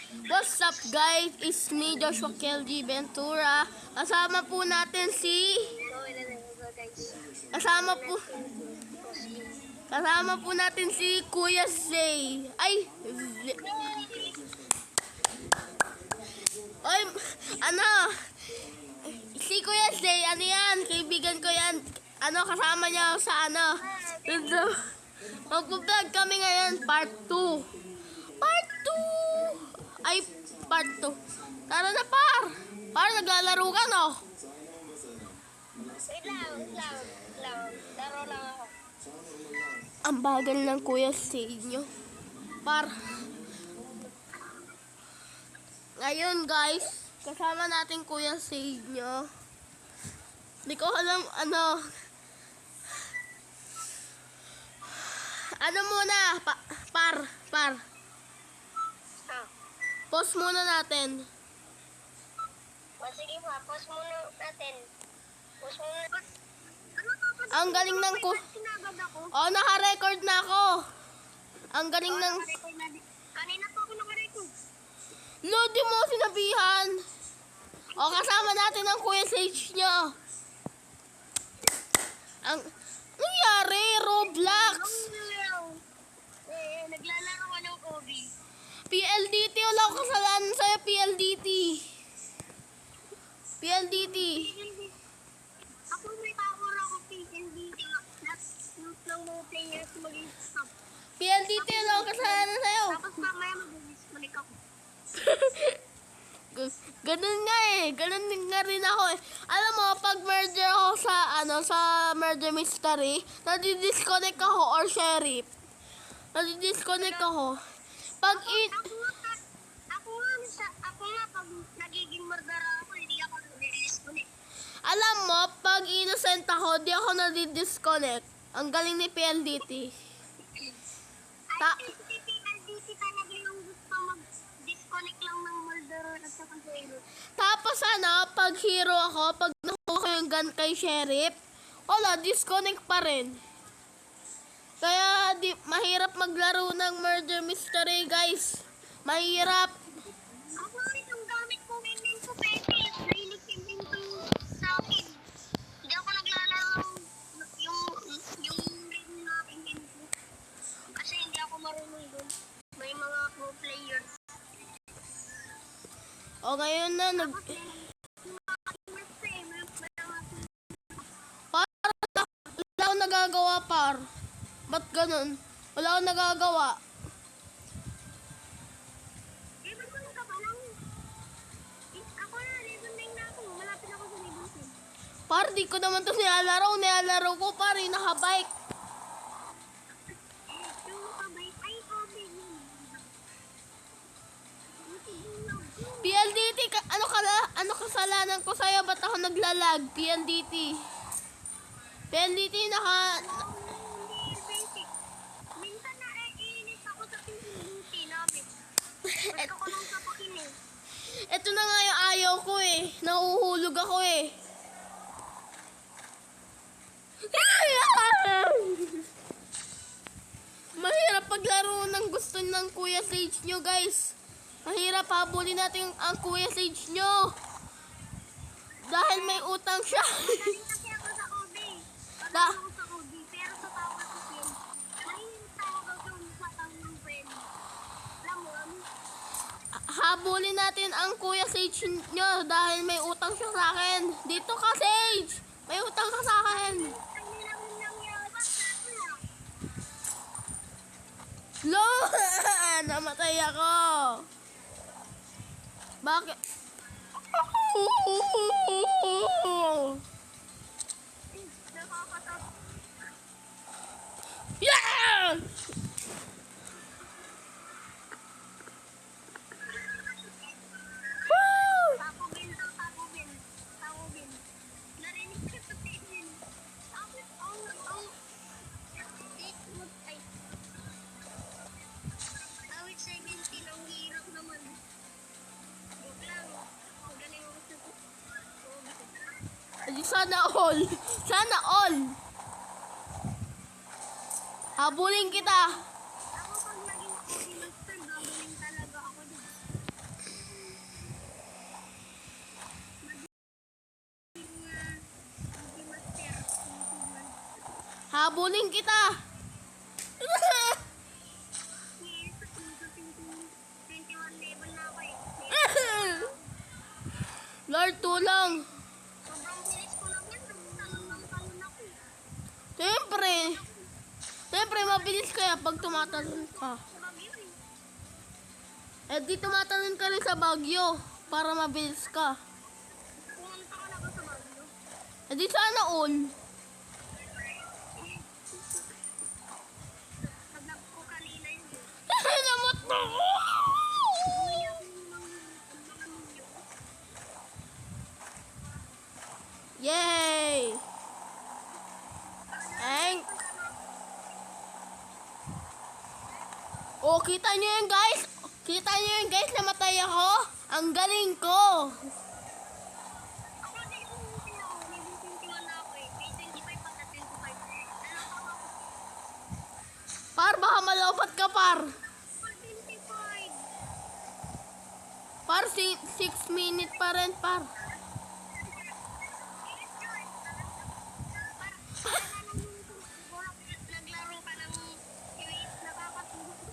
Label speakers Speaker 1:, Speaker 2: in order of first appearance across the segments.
Speaker 1: What's up guys? It's me Joshua Kelji Ventura. Kasama po natin si Kasama po natin si Kuya Zay. Si Kuya Zay, ano yan? Kaibigan ko yan. Kasama niya sa Mag-vlog kami ngayon, part 2. Part 2. Tara na, par. Par, naglalaro ka, no?
Speaker 2: Wait lang. Laro lang ako.
Speaker 1: Ang bagal ng Kuya Zay nyo. Par. Ngayon, guys, kasama natin Kuya Zay nyo. Hindi ko alam, muna, par. Pause muna natin.
Speaker 2: Sige pa, pause muna natin.
Speaker 1: Ang galing ng ko.
Speaker 2: Sinagad ako.
Speaker 1: Oh, naka-record na ako. Ang galing ng...
Speaker 2: Kanina pa ako naka-record.
Speaker 1: Lodi mo sinabihan. O, kasama natin ang Kuya Zay nyo. Ang nangyari, Roblox.
Speaker 2: Naglalaro ka ng Kobe.
Speaker 1: PLDT, wala akong kasalanan sa'yo, PLDT.
Speaker 2: Ako may power ako PLDT. Ng mga players mag-stop.
Speaker 1: PLDT, wala akong kasalanan sa'yo.
Speaker 2: Tapos mamaya mag-disconnect ako.
Speaker 1: Ganun nga eh. Ganun nga rin ako eh. Alam mo, pag merger ako sa murder mystery, nadi-disconnect ako or sheriff. Nadi-disconnect ako. Pag
Speaker 2: Ako nga, pag nagiging murder ako, hindi ako nadi-disconnect.
Speaker 1: alam mo, pag innocent ako, di ako nadi-disconnect. Ang galing ni PLDT.
Speaker 2: PLDT talaga yung gusto mag-disconnect lang ng murderer at saka hero.
Speaker 1: Tapos pag hero ako, pag nakuha ko yung gun kay sheriff, wala, disconnect pa rin. Kaya mahirap maglaro ng murder mystery, guys. Mahirap.
Speaker 2: Ako rin yung gamit ko, win-win ko, pwede. Nailig win-win ko sa akin. Hindi ako naglalaro yung win na win-win ko. Kasi hindi ako marunong dun. May mga pro players.
Speaker 1: O ngayon na, wala akong nagagawa, par. Ba't ganun? Wala akong nagagawa.
Speaker 2: Level ko na ka pa lang. Ako na, level 9 na ako. Malapit ako sa level 10.
Speaker 1: Par, di ko naman to nilalaro. Nilalaro ko, par, nakabike.
Speaker 2: Yung nakabike, ay, okay yun.
Speaker 1: PLDT, ano kasalanan ko sa'yo? Ba't ako naglalag? PLDT,
Speaker 2: Minsan na iinis ako sa PLDT namin. Gusto ko lang sapakin eh.
Speaker 1: Ito na nga yung ayaw ko eh. Nahuhulog ako eh. Mahirap paglaro ng gusto ng Kuya Zay nyo, guys. Mahirap habulin natin ang Kuya Zay nyo. Dahil may utang siya.
Speaker 2: Galing kasi ako sa Kobe. Pagaling ako sa Kobe, pero sa tawag ko friend. Ay, tawag ako sa tawag ng friend. Alam mo,
Speaker 1: Habulin natin ang Kuya Zay nyo dahil may utang siya sa akin. Dito ka, Zay! May utang ka sa akin.
Speaker 2: ang nilamin ng yawa sa akin.
Speaker 1: Lo! Namatay ako. Bakit?
Speaker 2: Nakakatak.
Speaker 1: Yeah!
Speaker 2: Taco Bell. Narinig ka sa tingin. Tapos, awit 17, ang hirap naman. Joke lang. Magaling ako sa Kobe.
Speaker 1: Sana all. Sana all. Habulin kita.
Speaker 2: Ako pag naging Kobe master, gagawin talaga ako dun.
Speaker 1: habulin kita.
Speaker 2: Yes, 21 level na ako eh.
Speaker 1: Lord, tulang.
Speaker 2: Sobrang bilis ko naman. Talon ako.
Speaker 1: Siyempre. Siyempre, mabilis kaya pag tumatalon ka.
Speaker 2: Sa bagyo eh.
Speaker 1: Eh, di tumatalon ka rin sa bagyo para mabilis ka.
Speaker 2: Pumunta ka na ba sa bagyo?
Speaker 1: Eh, di sana all.
Speaker 2: Nag-vlog ko kanina yun eh.
Speaker 1: Namot na ako.
Speaker 2: Umiyak yung mga minyo.
Speaker 1: Yay! Eng. Oh, kita nyo yun, guys? Kita nyo yun, guys? Namatay ako? Ang galing ko.
Speaker 2: Ako din yung may 21 na ako eh. May 25 pa sa 25. Nalakaw ako.
Speaker 1: Par, baka malaupat ka, par.
Speaker 2: For 25.
Speaker 1: Par, 6 minutes pa rin, par.
Speaker 2: Naglaro ka ng US, nakakatulog.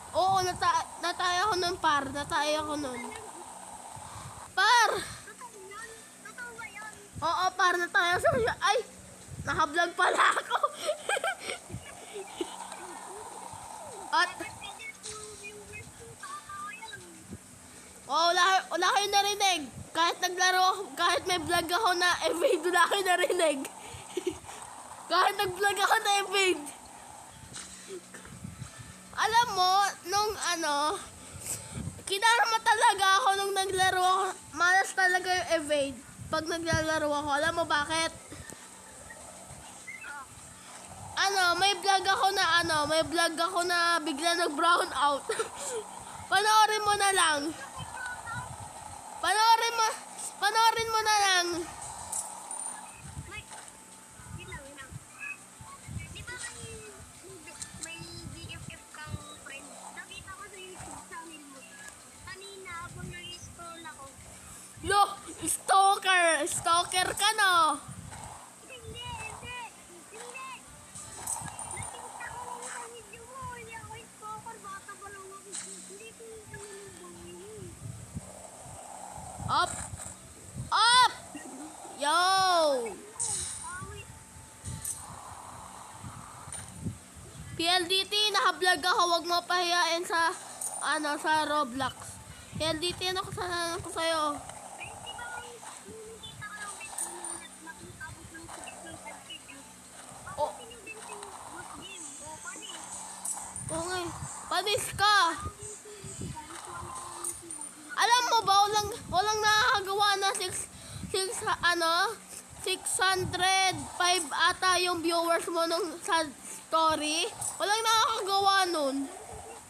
Speaker 1: Oo, natay ako nun, par. Natay ako nun. Par!
Speaker 2: Totoo ba yan?
Speaker 1: Oo, par, natay ako sa... Ay! Nakablog pala ako. At... Oh, wala kayo narinig. Kahit naglaro ako, kahit may vlog ako na evade, wala kayo narinig. Kahit nag-vlog ako na evade. Alam mo, nung kinarama talaga ako nung naglaro ako. Malas talaga yung evade pag naglalaro ako. Alam mo bakit? May vlog ako na bigla nag-brown out. Panoorin mo na lang. Panoorin mo na lang.
Speaker 2: Wait lang. Di ba may BFF kang friend? Nakita ko sa YouTube channel mo. Kanina habang nag-scroll ako.
Speaker 1: Lo, stalker ka no.
Speaker 2: Hindi. Nakita ko lang sa video mo. Hindi ako stalker. Bata pa lang ako. Hindi ko yung bahay mo.
Speaker 1: Up. Yo.
Speaker 2: Wait.
Speaker 1: PLDT, naka-vlog ako. Huwag mo pahiyain sa Roblox. PLDT, ano ko sa'yo?
Speaker 2: Di ba nakita ko lang nakita ko ng 65 video.
Speaker 1: Oh.
Speaker 2: Ako sinubinting good game. O, panis.
Speaker 1: Okay. Panis ka. Alam mo ba, walang nakakagawa na 605 ata yung viewers mo nung sa story. Walang nakakagawa nun.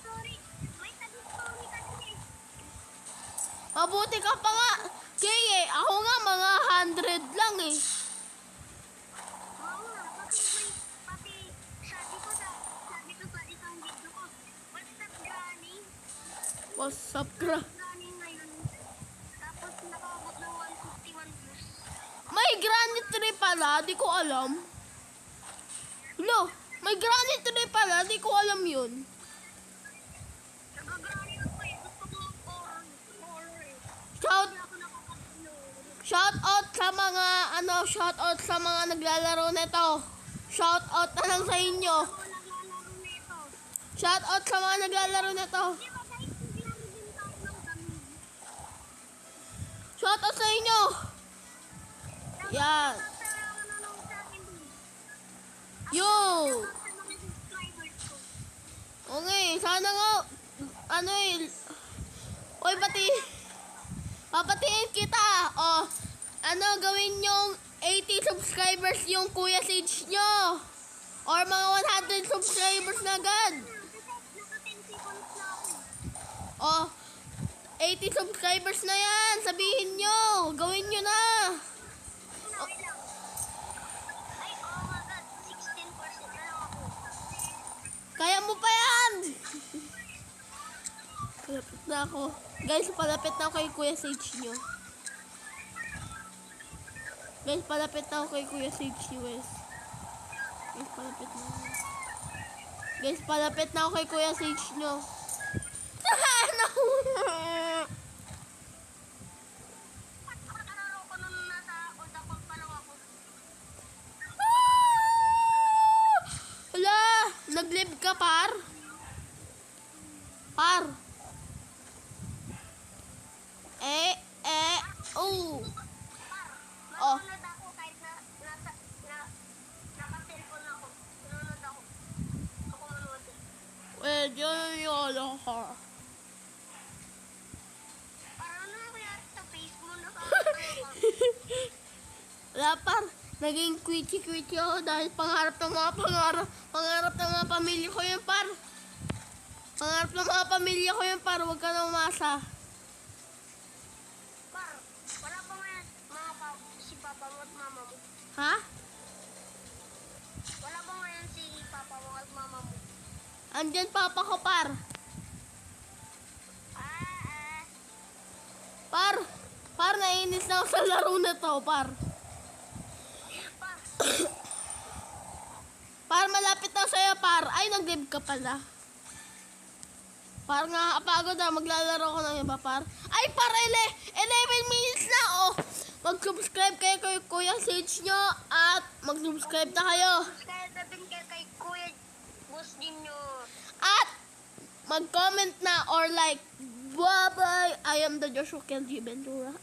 Speaker 2: Sorry. May tabi-story kasi.
Speaker 1: Mabuti ka pa nga. Kaya ako nga mga 100 lang eh.
Speaker 2: Oo nga, pati sabi ko sa isang video ko, what's up granny?
Speaker 1: What's up, gra?
Speaker 2: Granny ngayon. Tapos nakabot ng 151 views.
Speaker 1: May granny tree pala, di ko alam. Lo, may granny tree pala, di ko alam yun.
Speaker 2: Nag-granny ako eh. Gusto ko horror eh.
Speaker 1: Shout
Speaker 2: Hindi ako nakakapagload.
Speaker 1: Shout out sa mga naglalaro nito. Shout out na lang sa inyo.
Speaker 2: Ako naglalaro nito.
Speaker 1: Shout out sa mga naglalaro nito.
Speaker 2: Di ba guys, hindi namin din tayo ng gamit.
Speaker 1: Shout out sa inyo. Yan.
Speaker 2: Nanonood sa akin dun.
Speaker 1: Yo.
Speaker 2: Sa mga subscribers ko.
Speaker 1: Okay, sana nga Oy, papatiin kita. Oh, gawin yung 80 subscribers yung Kuya Sage nyo. Or mga 100 subscribers na agad.
Speaker 2: Naka 10 seconds na ako.
Speaker 1: Oh, 80 subscribers na yan. Sabihin nyo. Gawin nyo na.
Speaker 2: Wait lang. Ay, oh my God. 16% na lang ako.
Speaker 1: Kaya mo pa yan. Palapit na ako. Guys, palapit na ako kay Kuya Sage nyo. Guys, palapit na ako kay Kuya Sage West. Guys, palapit na ako. Guys, palapit na ako kay Kuya Sage nyo. Ano?
Speaker 2: Kakalaro ko nung nasa old ako pa lang ako.
Speaker 1: Hala! Nag-live ka, par? Par? Oh. Oh.
Speaker 2: Manunod ako kahit naka-cellphone ako. Manunod ako. Ako manood.
Speaker 1: Pwede yun ako.
Speaker 2: Parang ano nangyari sa face mo?
Speaker 1: Wala, par. Naging quitchy-quitchy ako dahil pangarap ng mga pangarap ng mga pamilya ko yun, par. Pangarap ng mga pamilya ko yun, par. Huwag ka na umasa.
Speaker 2: Par, wala pa ngayon si papa mo at mama mo.
Speaker 1: Ha?
Speaker 2: Wala ba ngayon si papa mo at mama mo?
Speaker 1: Andyan papa ko, par. Par, nainis na ako sa laro na to, par.
Speaker 2: Par,
Speaker 1: Par, malapit na sa'yo, par. Ay, nag-live ka pala. Par, nakakapagod na. Maglalaro ko ng iba, par. Ay, par, 11 minutes na, oh. Mag-subscribe kayo kay Kuya Sage nyo at mag-subscribe na kayo.
Speaker 2: kaya sabihin kayo kay Kuya Boss Junior.
Speaker 1: At mag-comment na or like. Bye-bye. I am the Joshua Kelji Ventura.